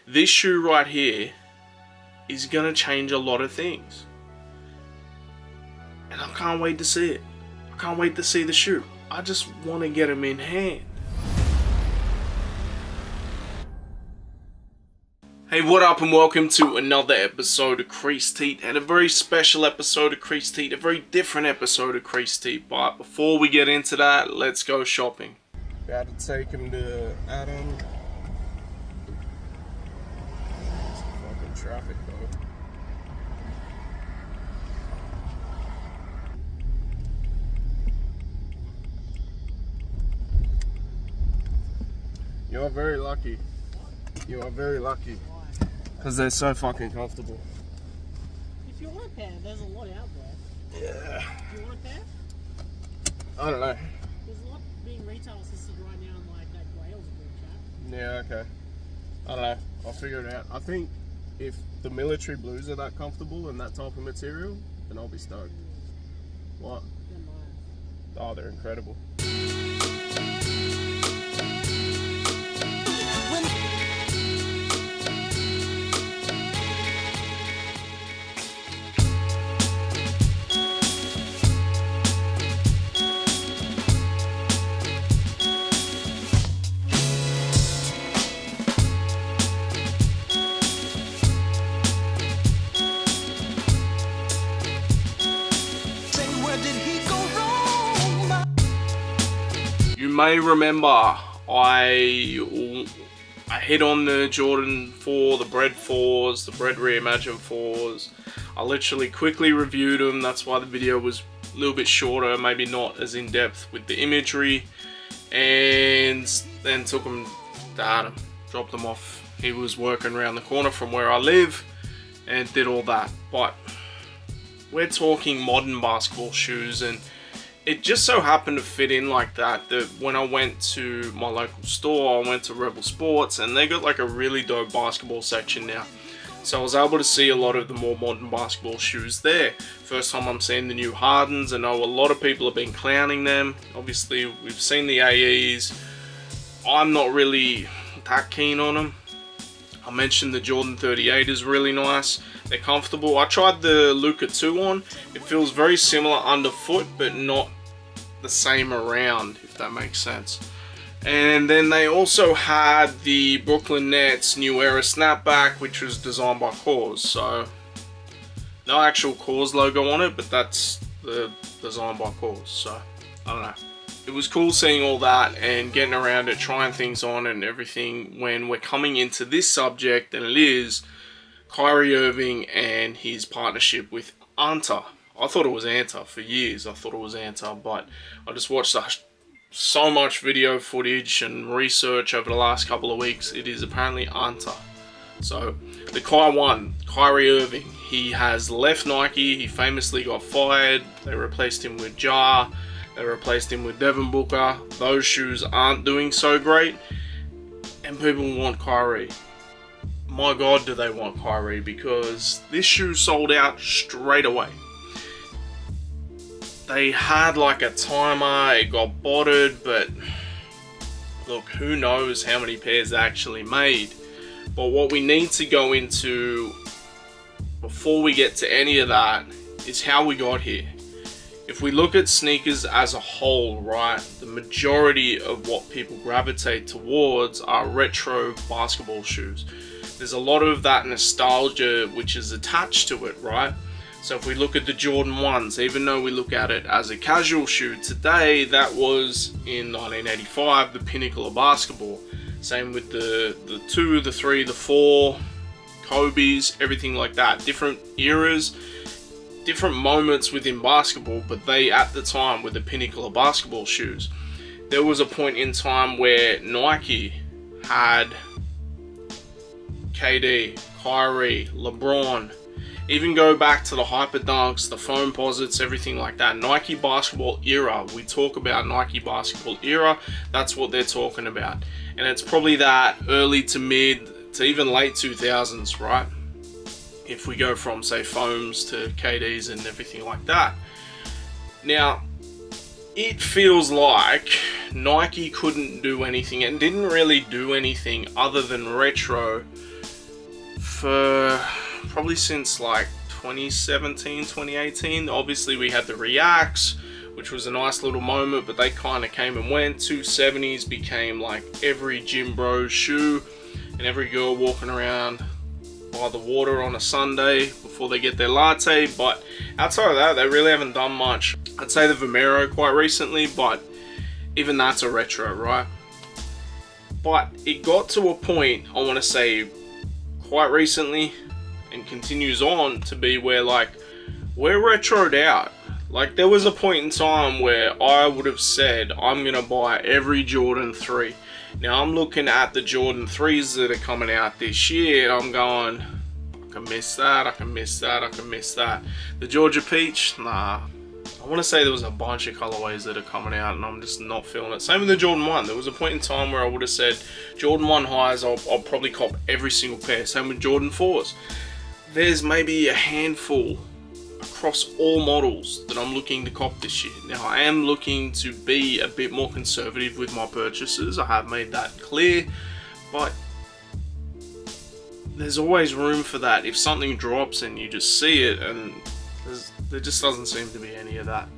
This shoe right here is gonna change a lot of things. And I can't wait to see it. I can't wait to see the shoe. I just want to get them in hand. Hey, what up and welcome to another episode of Creased, and a very special episode of Creased, a very different episode of Creased. But before we get into that, let's go shopping. We had to take him to Adam. It's fucking traffic though. You're very lucky. You are very lucky. Because they're so fucking comfortable. If you want a pair, there's a lot out there. Yeah. Do you want a pair? I don't know. There's a lot being retail assisted right now in like that Grails group chat. Yeah, okay. I don't know. I'll figure it out. I think if the military blues are that comfortable and that type of material, then I'll be stoked. What? They're nice. Oh, they're incredible. You may remember I hit on the Jordan 4, the Bread 4s, the Bread Reimagined 4s. I literally quickly reviewed them. That's why the video was a little bit shorter, maybe not as in-depth with the imagery. And then took them to Adam, dropped them off. He was working around the corner from where I live and did all that. But we're talking modern basketball shoes, and it just so happened to fit in like that, that when I went to my local store, I went to Rebel Sports, and they got like a really dope basketball section now. So I was able to see a lot of the more modern basketball shoes there. First time I'm seeing the new Hardens. I know a lot of people have been clowning them. Obviously, we've seen the AEs. I'm not really that keen on them. I mentioned the Jordan 38 is really nice. They're comfortable. I tried the Luka 2 on. It feels very similar underfoot, but not the same around, if that makes sense. And then they also had the Brooklyn Nets New Era snapback, which was designed by Cause. So no actual Cause logo on it, but that's the design by Cause. So I don't know. It was cool seeing all that and getting around it, trying things on and everything when we're coming into this subject, and it is Kyrie Irving and his partnership with ANTA. I thought it was ANTA for years. I thought it was ANTA, but I just watched so much video footage and research over the last couple of weeks. It is apparently ANTA. So the Kyrie Irving, he has left Nike. He famously got fired. They replaced him with Ja. They replaced him with Devin Booker. Those shoes aren't doing so great, and people want Kyrie. My God, do they want Kyrie, because this shoe sold out straight away. They had like a timer, it got botted, but look, who knows how many pairs they actually made. But what we need to go into before we get to any of that is how we got here. If we look at sneakers as a whole, right, the majority of what people gravitate towards are retro basketball shoes. There's a lot of that nostalgia which is attached to it, right? So if we look at the Jordan 1s, even though we look at it as a casual shoe today, that was in 1985 the pinnacle of basketball. Same with the 2, the 3, the 4, Kobe's, everything like that. Different eras, different moments within basketball, but they at the time were the pinnacle of basketball shoes. There was a point in time where Nike had KD, Kyrie, LeBron, even go back to the Hyper Dunks, the Foam Posits, everything like that. Nike basketball era, we talk about Nike basketball era, that's what they're talking about. And it's probably that early to mid to even late 2000s, right? If we go from, say, Foams to KDs and everything like that. Now, it feels like Nike couldn't do anything and didn't really do anything other than retro for probably since like 2017, 2018. Obviously we had the Reacts, which was a nice little moment, but they kind of came and went. 270s became like every gym bro shoe and every girl walking around by the water on a Sunday before they get their latte. But outside of that, they really haven't done much. I'd say the Vomero quite recently, but even that's a retro, right? But it got to a point, I want to say quite recently, and continues on to be where like we're retroed out. Like there was a point in time where I would have said I'm gonna buy every Jordan 3. Now I'm looking at the Jordan 3s that are coming out this year and I'm going, I can miss that, I can miss that, I can miss that. The Georgia Peach, nah. I want to say there was a bunch of colorways that are coming out and I'm just not feeling it. Same with the Jordan 1. There was a point in time where I would have said Jordan 1 highs, I'll probably cop every single pair. Same with Jordan 4s. There's maybe a handful across all models that I'm looking to cop this year. Now I am looking to be a bit more conservative with my purchases. I have made that clear, but there's always room for that. If something drops and you just see it, and there just doesn't seem to be any of that.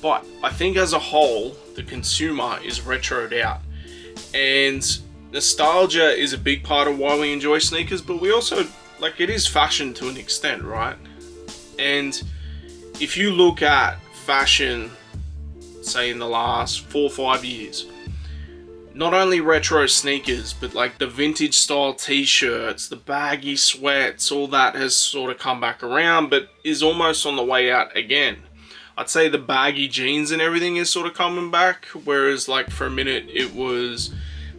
But I think as a whole, the consumer is retroed out, and nostalgia is a big part of why we enjoy sneakers, but we also, like, it is fashion to an extent, right? And if you look at fashion, say in the last 4 or 5 years, not only retro sneakers, but like the vintage style t-shirts, the baggy sweats, all that has sort of come back around, but is almost on the way out again. I'd say the baggy jeans and everything is sort of coming back, whereas like for a minute it was,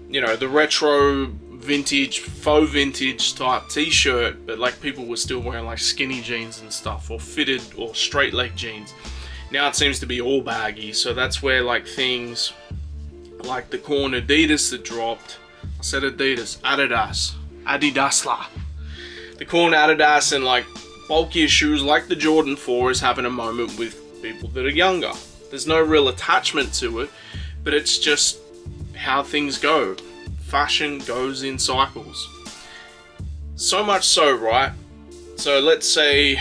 you know, the retro vintage, faux vintage type t-shirt, but like people were still wearing like skinny jeans and stuff, or fitted or straight leg jeans. Now it seems to be all baggy, so that's where like things like the corn Adidas that dropped, I said Adidas, Adidasla. The corn Adidas and like bulkier shoes like the Jordan 4 is having a moment with people that are younger. There's no real attachment to it, but it's just how things go. Fashion goes in cycles. So much so, right? So let's say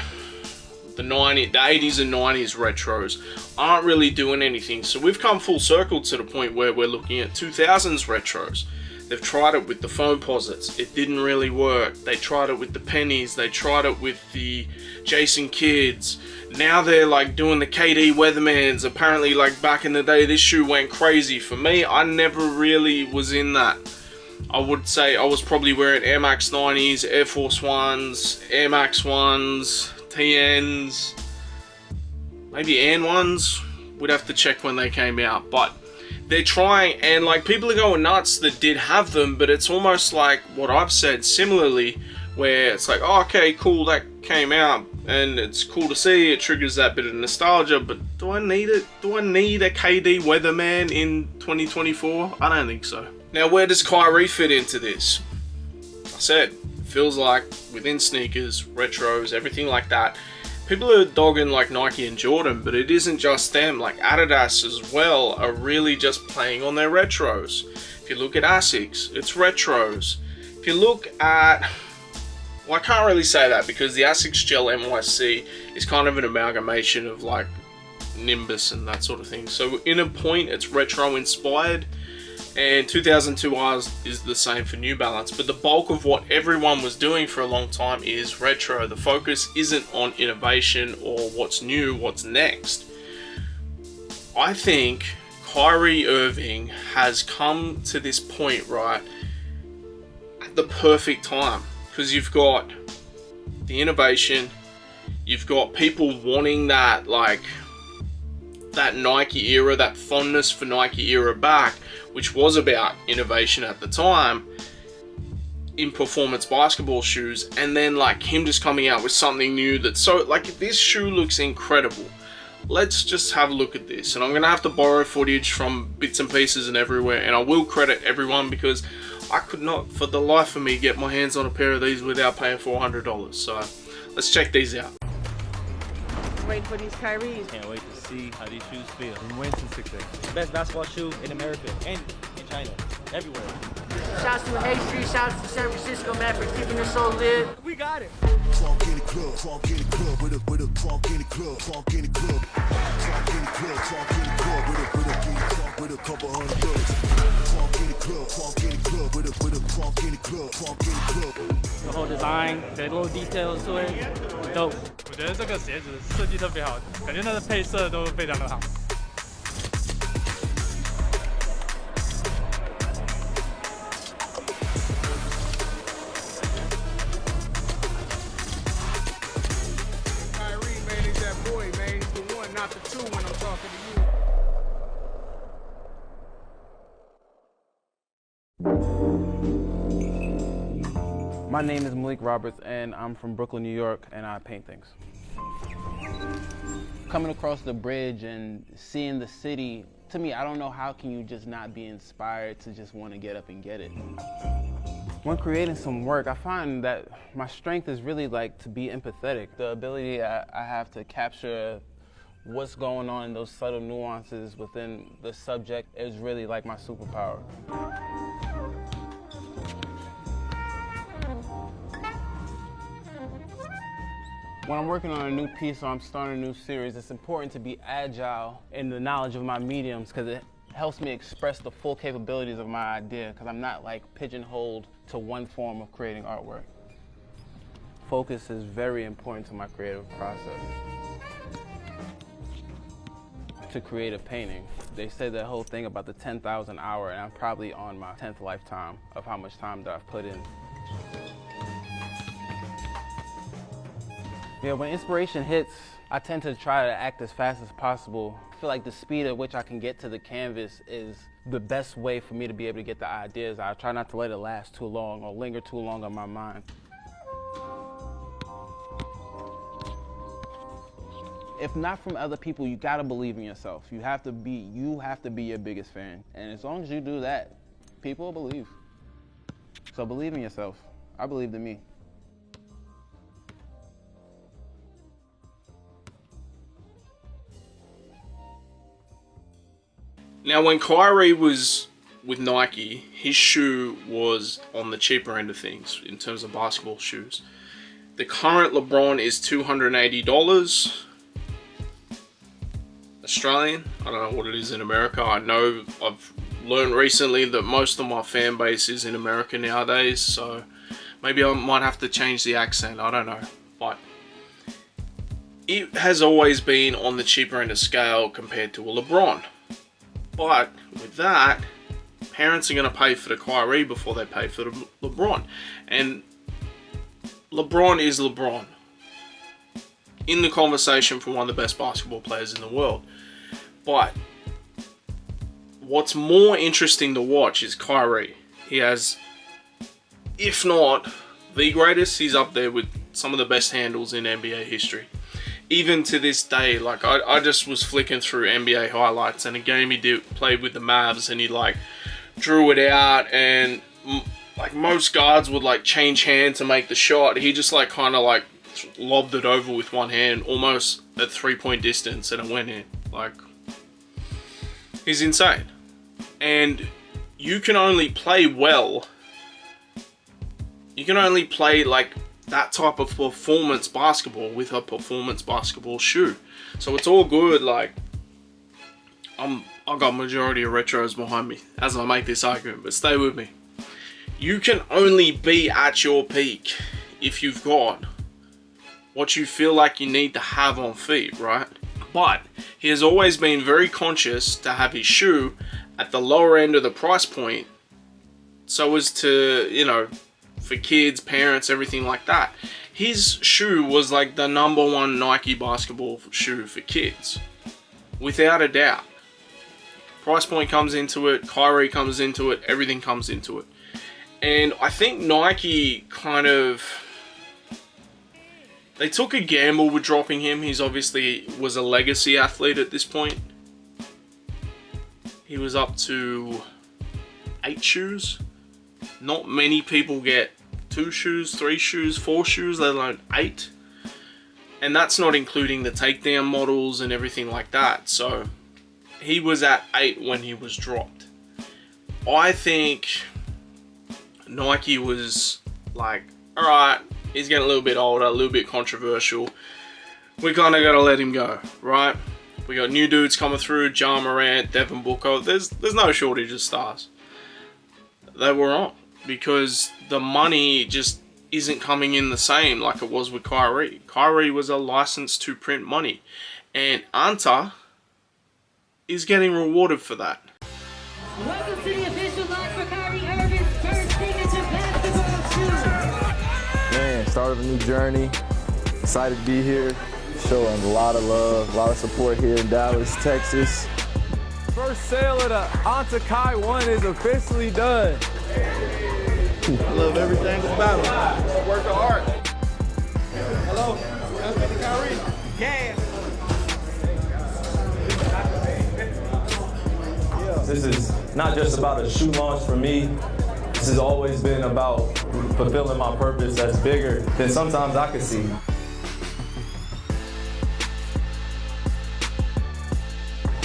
the 80s and 90s retros aren't really doing anything. So we've come full circle to the point where we're looking at 2000s retros. They've tried it with the foam posits. It didn't really work. They tried it with the pennies. They tried it with the Jason Kidds. Now they're like doing the KD Weathermans. Apparently, like back in the day, this shoe went crazy. For me, I never really was in that. I would say I was probably wearing Air Max 90s, Air Force 1s, Air Max 1s, TNs, maybe AN 1s. We'd have to check when they came out, but they're trying, and like people are going nuts that did have them, but it's almost like what I've said similarly, where it's like, oh, okay, cool, that came out and it's cool to see, it triggers that bit of nostalgia, but do I need it? Do I need a KD Weatherman in 2024? I don't think so. Now, where does Kyrie fit into this? I said, it feels like within sneakers, retros, everything like that, people are dogging like Nike and Jordan, but it isn't just them. Like Adidas as well are really just playing on their retros. If you look at Asics, it's retros. If you look at, well, I can't really say that because the Asics Gel NYC is kind of an amalgamation of like Nimbus and that sort of thing. So in a point, it's retro inspired. And 2002Rs is the same for New Balance, but the bulk of what everyone was doing for a long time is retro. The focus isn't on innovation or what's new, what's next. I think Kyrie Irving has come to this point, right, at the perfect time, because you've got the innovation, you've got people wanting that, like, that Nike era, that fondness for Nike era back, which was about innovation at the time in performance basketball shoes, and then like him just coming out with something new that's so, like, this shoe looks incredible. Let's just have a look at this, and I'm gonna have to borrow footage from bits and pieces and everywhere, and I will credit everyone because I could not for the life of me get my hands on a pair of these without paying $400. So let's check these out. Waiting for these Kyries. Can't wait to see how these shoes feel. Been waiting since 6 Best basketball shoe in America and in China. Everywhere. Shouts to Hay Street, shouts to San Francisco, man, for keeping us so lit. We got it. Funk in the club, funk in the club, with a funk in the club, funk in the club, funk in the club, funk in the club, with a couple hundred bucks. Funk in the club, funk in the club, with a funk in the club, funk in the club. The whole design, the little details to it, dope. 我觉得这个鞋子设计特别好，感觉它的配色都非常的好。Kyrie, man, is that boy, man. He's the one, not the two when I'm talking to you. My name is Malik Roberts, and I'm from Brooklyn, New York, and I paint things. Coming across the bridge and seeing the city, to me, I don't know how can you just not be inspired to just want to get up and get it. When creating some work, I find that my strength is really like to be empathetic. The ability I have to capture what's going on in those subtle nuances within the subject is really like my superpower. When I'm working on a new piece or I'm starting a new series, it's important to be agile in the knowledge of my mediums because it helps me express the full capabilities of my idea because I'm not like pigeonholed to one form of creating artwork. Focus is very important to my creative process. To create a painting, they say the whole thing about the 10,000 hour, and I'm probably on my 10th lifetime of how much time that I've put in. Yeah, when inspiration hits, I tend to try to act as fast as possible. I feel like the speed at which I can get to the canvas is the best way for me to be able to get the ideas. I try not to let it last too long or linger too long on my mind. If not from other people, you gotta believe in yourself. You have to be your biggest fan. And as long as you do that, people will believe. So believe in yourself. I believed in me. Now, when Kyrie was with Nike, his shoe was on the cheaper end of things in terms of basketball shoes. The current LeBron is $280 Australian. I don't know what it is in America. I know I've learned recently that most of my fan base is in America nowadays, so maybe I might have to change the accent. I don't know. But it has always been on the cheaper end of scale compared to a LeBron. But with that, parents are going to pay for the Kyrie before they pay for the LeBron. And LeBron is LeBron. In the conversation for one of the best basketball players in the world. But what's more interesting to watch is Kyrie. He has, if not the greatest, he's up there with some of the best handles in NBA history. Even to this day, like I just was flicking through NBA highlights and a game he played with the Mavs, and he like drew it out, and like most guards would like change hands to make the shot. He just like kind of like lobbed it over with one hand, almost at 3-point distance, and it went in. Like, he's insane. And you can only play well. You can only play like that type of performance basketball with a performance basketball shoe. So it's all good. Like, I got majority of retros behind me as I make this argument, but stay with me. You can only be at your peak if you've got what you feel like you need to have on feet, right? But he has always been very conscious to have his shoe at the lower end of the price point, so as to, you know, for kids, parents, everything like that. His shoe was like the #1 Nike basketball shoe for kids, without a doubt. Price point comes into it, Kyrie comes into it, everything comes into it. And I think Nike kind of, they took a gamble with dropping him. He's obviously was a legacy athlete at this point. He was up to 8 shoes. Not many people get 2 shoes, 3 shoes, 4 shoes, let alone 8. And that's not including the takedown models and everything like that. So he was at 8 when he was dropped. I think Nike was like, all right, he's getting a little bit older, a little bit controversial. We kind of got to let him go, right? We got new dudes coming through, Ja Morant, Devin Booker. There's no shortage of stars. They were wrong because the money just isn't coming in the same like it was with Kyrie. Kyrie was a license to print money, and ANTA is getting rewarded for that. Welcome to the official launch for Kyrie Irving's first signature basketball shoe. Man, start of a new journey. Excited to be here. Showing a lot of love, a lot of support here in Dallas, Texas. First sale of the ANTA KAI 1 is officially done. I love everything about it. It's a work of art. Hello, I'm Mr. Kyrie. Yeah. This is not just about a shoe launch for me. This has always been about fulfilling my purpose that's bigger than sometimes I can see.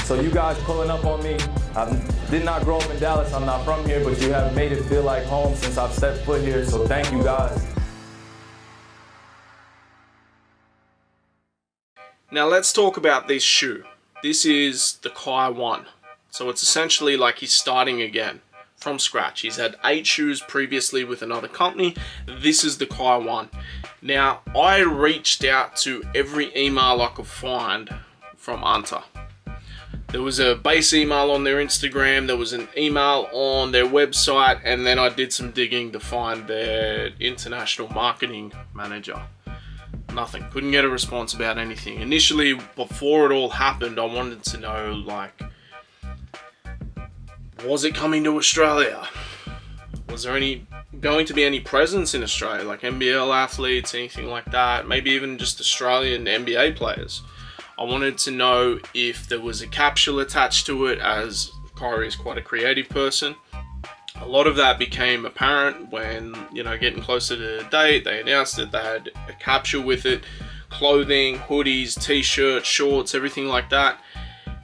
So you guys pulling up on me, I did not grow up in Dallas, I'm not from here, but you have made it feel like home since I've stepped foot here, so thank you guys. Now let's talk about this shoe. This is the KAI 1. So it's essentially like he's starting again from scratch. He's had 8 shoes previously with another company. This is the KAI 1. Now I reached out to every email I could find from ANTA. There was a base email on their Instagram, there was an email on their website, and then I did some digging to find their international marketing manager. Nothing. Couldn't get a response about anything. Initially, before it all happened, I wanted to know, like, was it coming to Australia? Was there going to be any presence in Australia, like NBL athletes, anything like that? Maybe even just Australian NBA players. I wanted to know if there was a capsule attached to it, as Kyrie is quite a creative person. A lot of that became apparent when, you know, getting closer to the date, they announced that they had a capsule with it, clothing, hoodies, t-shirts, shorts, everything like that.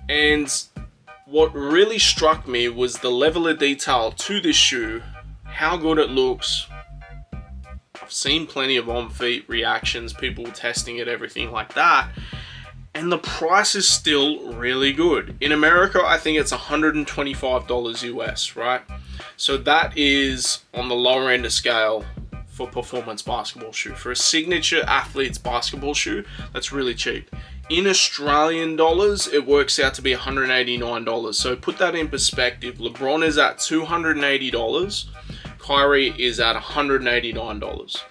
And what really struck me was the level of detail to this shoe, how good it looks. I've seen plenty of on-feet reactions, people testing it, everything like that. And the price is still really good. In America, I think it's $125 US, right? So that is on the lower end of scale for performance basketball shoe. For a signature athlete's basketball shoe, that's really cheap. In Australian dollars, it works out to be $189. So put that in perspective. LeBron is at $280. Kyrie is at $189.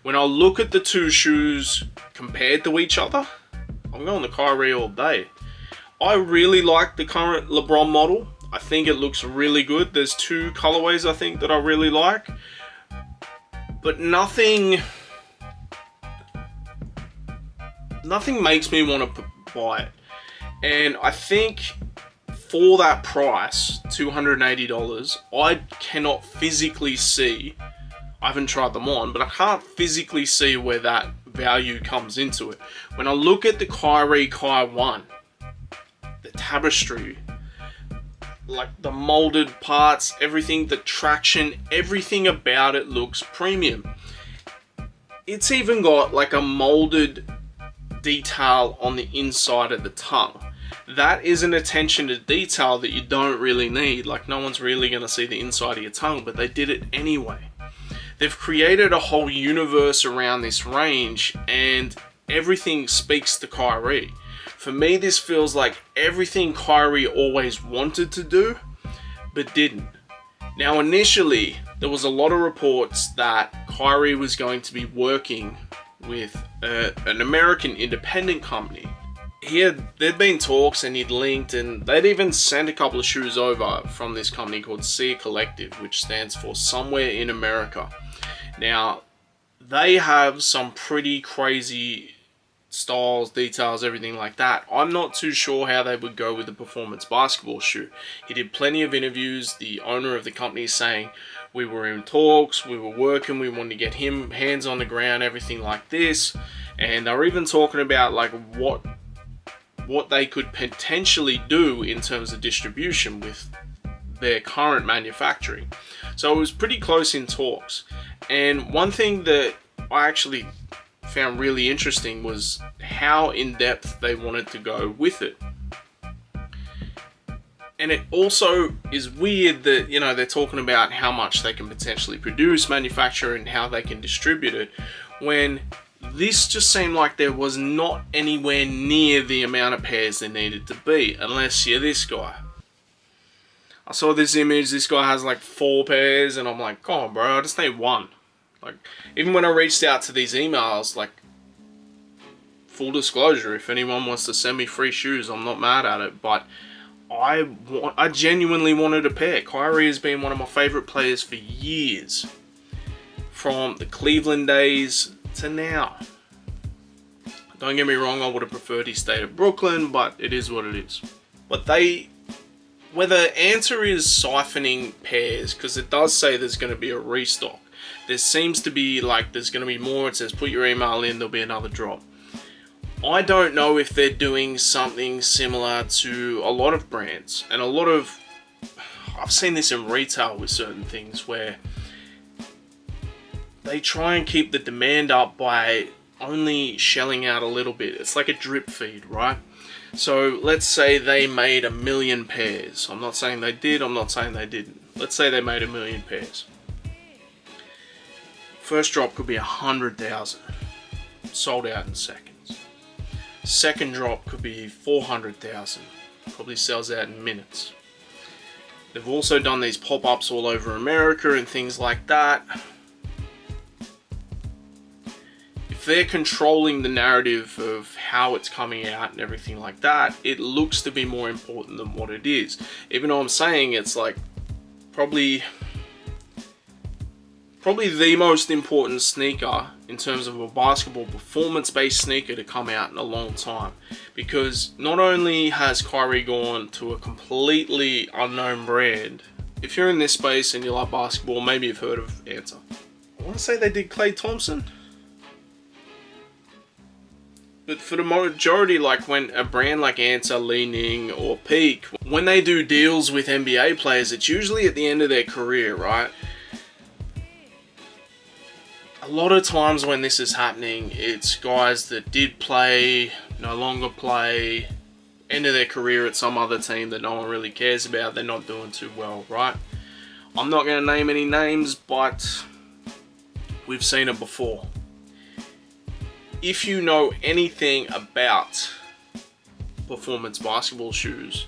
When I look at the two shoes compared to each other, I'm going to Kyrie all day. I really like the current LeBron model. I think it looks really good. There's 2 colorways I think that I really like. But nothing makes me want to buy it. And I think for that price, $280, I cannot physically see, I haven't tried them on, but I can't physically see where that value comes into it. When I look at the Kyrie KAI 1, the tapestry, like the molded parts, everything, the traction, everything about it looks premium. It's even got like a molded detail on the inside of the tongue. That is an attention to detail that you don't really need. Like, no one's really going to see the inside of your tongue, but they did it anyway. They've created a whole universe around this range, and everything speaks to Kyrie. For me, this feels like everything Kyrie always wanted to do, but didn't. Now, initially, there was a lot of reports that Kyrie was going to be working with an American independent company. There'd been talks, and he'd linked, and they'd even sent a couple of shoes over from this company called SEA Collective, which stands for Somewhere in America. Now, they have some pretty crazy styles, details, everything like that. I'm not too sure how they would go with the performance basketball shoe. He did plenty of interviews, the owner of the company saying, we were in talks, we were working, we wanted to get him hands on the ground, everything like this. And they were even talking about like what they could potentially do in terms of distribution with their current manufacturing. So it was pretty close in talks. And one thing that I actually found really interesting was how in-depth they wanted to go with it. And it also is weird that, you know, they're talking about how much they can potentially produce, manufacture, and how they can distribute it, when this just seemed like there was not anywhere near the amount of pairs there needed to be, unless you're this guy. I saw this image, this guy has like 4 pairs, and I'm like, come on bro, I just need 1. Like, even when I reached out to these emails, like, full disclosure, if anyone wants to send me free shoes, I'm not mad at it, but I genuinely wanted a pair. Kyrie has been one of my favorite players for years, from the Cleveland days to now. Don't get me wrong, I would have preferred he stayed at Brooklyn, but it is what it is. But whether ANTA is siphoning pairs, because it does say there's going to be a restock. There seems to be like there's going to be more. It says put your email in, there'll be another drop. I don't know if they're doing something similar to a lot of brands, and I've seen this in retail with certain things where they try and keep the demand up by only shelling out a little bit. It's like a drip feed, right? So let's say they made 1 million pairs. I'm not saying they did, I'm not saying they didn't. Let's say they made 1 million pairs. First drop could be 100,000, sold out in seconds. Second drop could be 400,000, probably sells out in minutes. They've also done these pop-ups all over America and things like that. If they're controlling the narrative of how it's coming out and everything like that, it looks to be more important than what it is. Even though I'm saying it's like probably the most important sneaker in terms of a basketball performance-based sneaker to come out in a long time. Because not only has Kyrie gone to a completely unknown brand, if you're in this space and you like basketball, maybe you've heard of ANTA. I want to say they did Klay Thompson. But for the majority, like when a brand like ANTA, Leaning, or Peak, when they do deals with NBA players, it's usually at the end of their career, right? A lot of times when this is happening, it's guys that did play, no longer play, end of their career at some other team that no one really cares about. They're not doing too well, right? I'm not going to name any names, but we've seen it before. If you know anything about performance basketball shoes,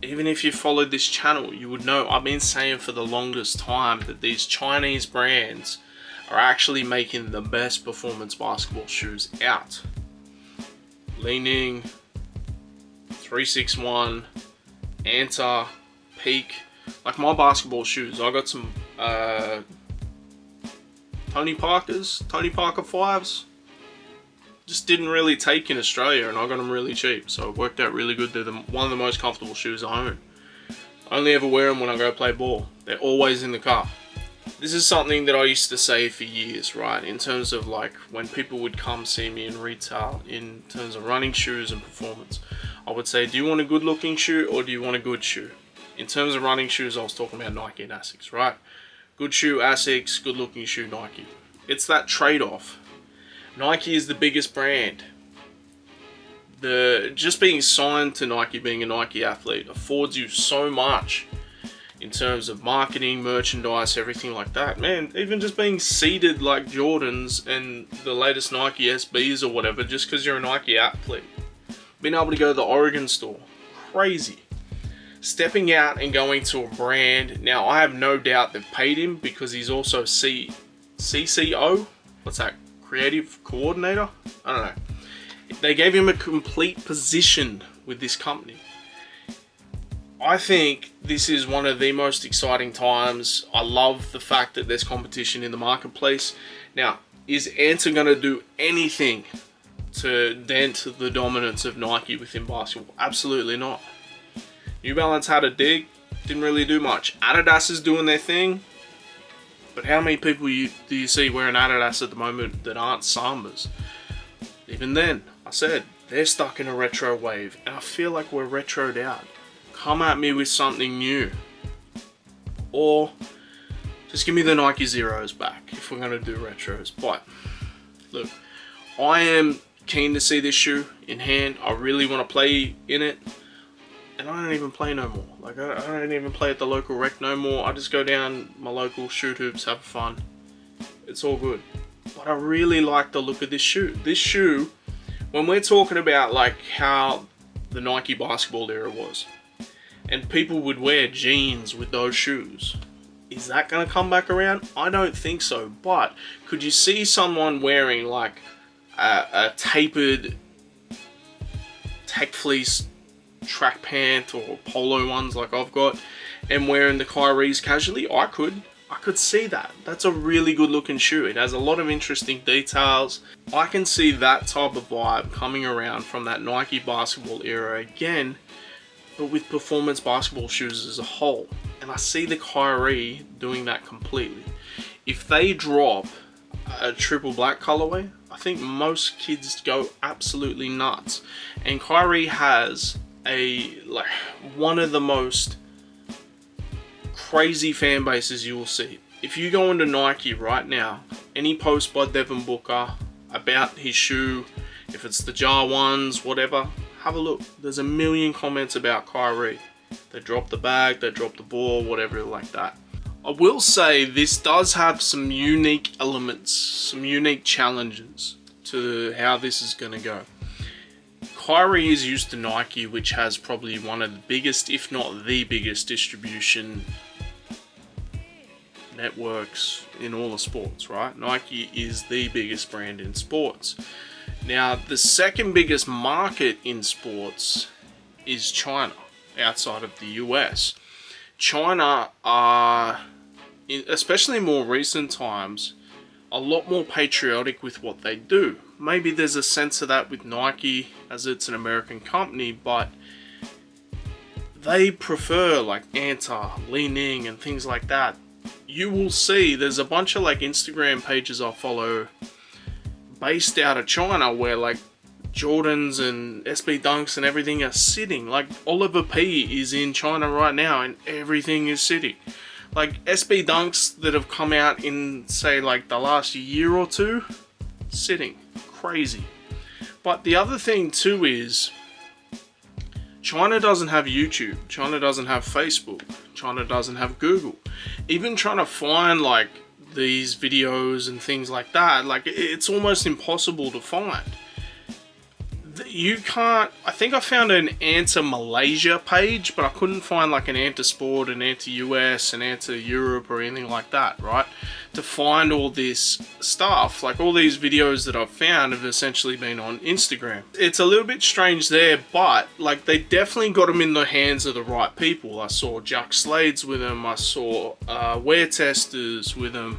even if you followed this channel, you would know I've been saying for the longest time that these Chinese brands are actually making the best performance basketball shoes out. Leaning, 361, ANTA, Peak. Like my basketball shoes, I got some Tony Parker 5s. Just didn't really take in Australia, and I got them really cheap, so it worked out really good. They're one of the most comfortable shoes I own. I only ever wear them when I go play ball. They're always in the car. This is something that I used to say for years, right? In terms of like when people would come see me in retail, in terms of running shoes and performance, I would say, do you want a good looking shoe or do you want a good shoe? In terms of running shoes, I was talking about Nike and Asics, right? Good shoe, Asics, good looking shoe, Nike. It's that trade-off. Nike is the biggest brand. Just being signed to Nike, being a Nike athlete, affords you so much in terms of marketing, merchandise, everything like that. Man, even just being seated like Jordans and the latest Nike SBs or whatever, just because you're a Nike athlete. Being able to go to the Oregon store. Crazy. Stepping out and going to a brand. Now, I have no doubt they've paid him because he's also CCO. What's that? Creative coordinator? I don't know. They gave him a complete position with this company. I think this is one of the most exciting times. I love the fact that there's competition in the marketplace. Now, is ANTA going to do anything to dent the dominance of Nike within basketball? Absolutely not. New Balance had a dig, didn't really do much. Adidas is doing their thing, but how many people do you see wearing Adidas at the moment that aren't Sambas? Even then, I said, they're stuck in a retro wave, and I feel like we're retroed out. Come at me with something new. Or Just give me the Nike Zeros back if we're going to do retros. But look, I am keen to see this shoe in hand. I really want to play in it. And I don't even play no more. Like, I don't even play at the local rec no more. I just go down my local shoot hoops, have fun. It's all good. But I really like the look of this shoe. This shoe, when we're talking about like how the Nike basketball era was, and people would wear jeans with those shoes, is that going to come back around? I don't think so. But could you see someone wearing like a tapered tech fleece track pant or polo ones like I've got, and wearing the Kyries casually? I could see that. That's a really good looking shoe. It has a lot of interesting details. I can see that type of vibe coming around from that Nike basketball era again, but with performance basketball shoes as a whole. And I see the Kyrie doing that completely. If they drop a triple black colorway, I think most kids go absolutely nuts. And Kyrie has one of the most crazy fan bases you will see. If you go into Nike right now, any post by Devin Booker about his shoe, if it's the Jar ones, whatever, have a look. There's a million comments about Kyrie. They dropped the bag, they dropped the ball, whatever like that. I will say this does have some unique elements, some unique challenges to how this is going to go. Kyrie is used to Nike, which has probably one of the biggest, if not the biggest, distribution networks in all of sports, right? Nike is the biggest brand in sports. Now, the second biggest market in sports is China, outside of the US. China are, especially in more recent times, a lot more patriotic with what they do. Maybe there's a sense of that with Nike as it's an American company, but they prefer like ANTA, Li Ning and things like that. You will see there's a bunch of like Instagram pages I follow based out of China where like Jordans and SB Dunks and everything are sitting. Like Oliver P is in China right now and everything is sitting. Like SB Dunks that have come out in say like the last year or two, sitting. Crazy. But the other thing too is China doesn't have YouTube, China doesn't have Facebook, China doesn't have Google. Even trying to find like these videos and things like that, like it's almost impossible to find. You can't, I think I found an ANTA Malaysia page, but I couldn't find like an ANTA Sport, an ANTA US, an ANTA Europe or anything like that, right? To find all this stuff, like all these videos that I've found have essentially been on Instagram. It's a little bit strange there, but like they definitely got them in the hands of the right people. I saw Jack Slades with them, I saw Wear Testers with them,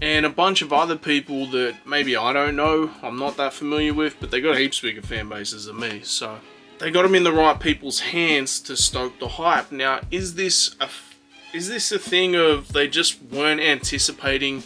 and a bunch of other people that maybe I don't know, I'm not that familiar with, but they got heaps bigger fan bases than me, so they got them in the right people's hands to stoke the hype. Now, is this a thing of they just weren't anticipating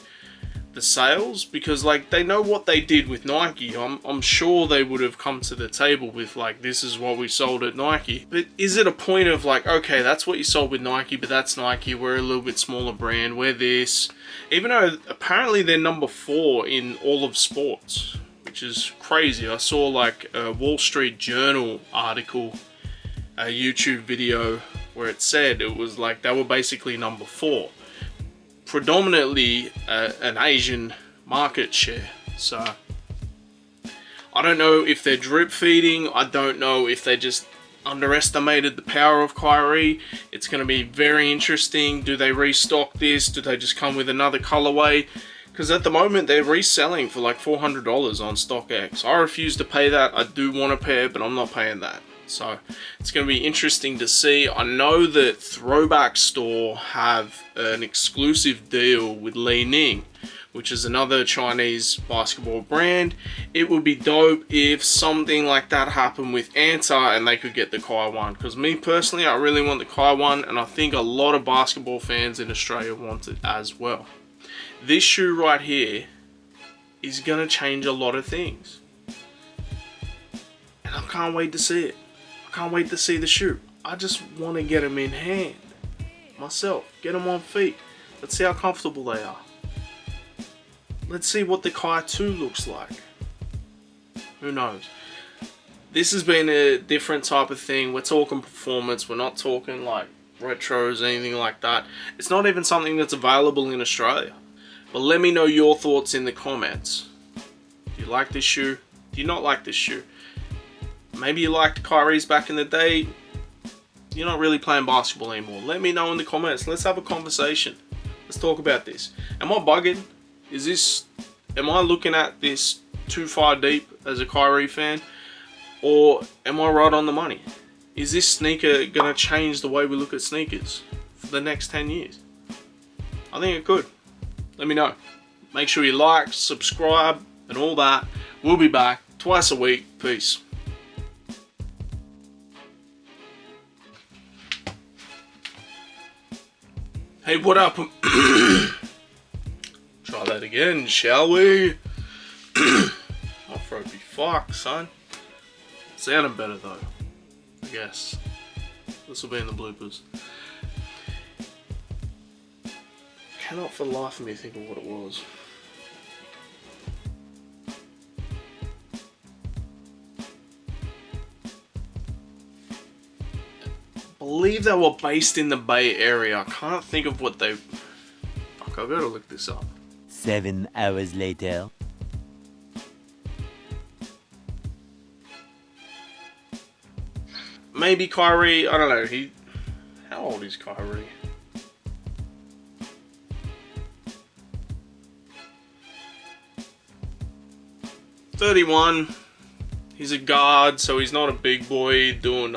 the sales? Because like they know what they did with Nike. I'm sure they would have come to the table with like, this is what we sold at Nike. But is it a point of like, okay, that's what you sold with Nike, but that's Nike, we're a little bit smaller brand, we're this. Even though apparently they're number 4 in all of sports, which is crazy. I saw like a Wall Street Journal article, a YouTube video where it said it was like they were basically number 4. Predominantly an Asian market share. So I don't know if they're drip feeding. I don't know if they just underestimated the power of Kyrie. It's going to be very interesting. Do they restock this? Do they just come with another colorway? Because at the moment they're reselling for like $400 on StockX. I refuse to pay that. I do want a pair, but I'm not paying that. So it's going to be interesting to see. I know that Throwback Store have an exclusive deal with Li Ning, which is another Chinese basketball brand. It would be dope if something like that happened with ANTA and they could get the Kai one. Because me personally, I really want the Kai one, and I think a lot of basketball fans in Australia want it as well. This shoe right here is going to change a lot of things. And I can't wait to see it. I can't wait to see the shoe. I just want to get them in hand myself, get them on feet, Let's see how comfortable they are. Let's see what the Kai 2 looks like. Who knows? This has been a different type of thing. We're talking performance. We're not talking like retros, anything like that. It's not even something that's available in Australia. But let me know your thoughts in the comments. Do you like this shoe? Do you not like this shoe? Maybe you liked Kyrie's back in the day. You're not really playing basketball anymore. Let me know in the comments. Let's have a conversation. Let's talk about this. Am I bugging? Am I looking at this too far deep as a Kyrie fan? Or am I right on the money? Is this sneaker going to change the way we look at sneakers for the next 10 years? I think it could. Let me know. Make sure you like, subscribe, and all that. We'll be back twice a week. Peace. Hey, what up? Try that again, shall we? My throat be fucked, son. Sounding better though, I guess. This will be in the bloopers. Cannot for the life of me think of what it was. I believe they were based in the Bay Area. I can't think of what they... Fuck, I've got to look this up. 7 hours later. Maybe Kyrie, I don't know, how old is Kyrie? "31. He's a guard, so he's not a big boy doing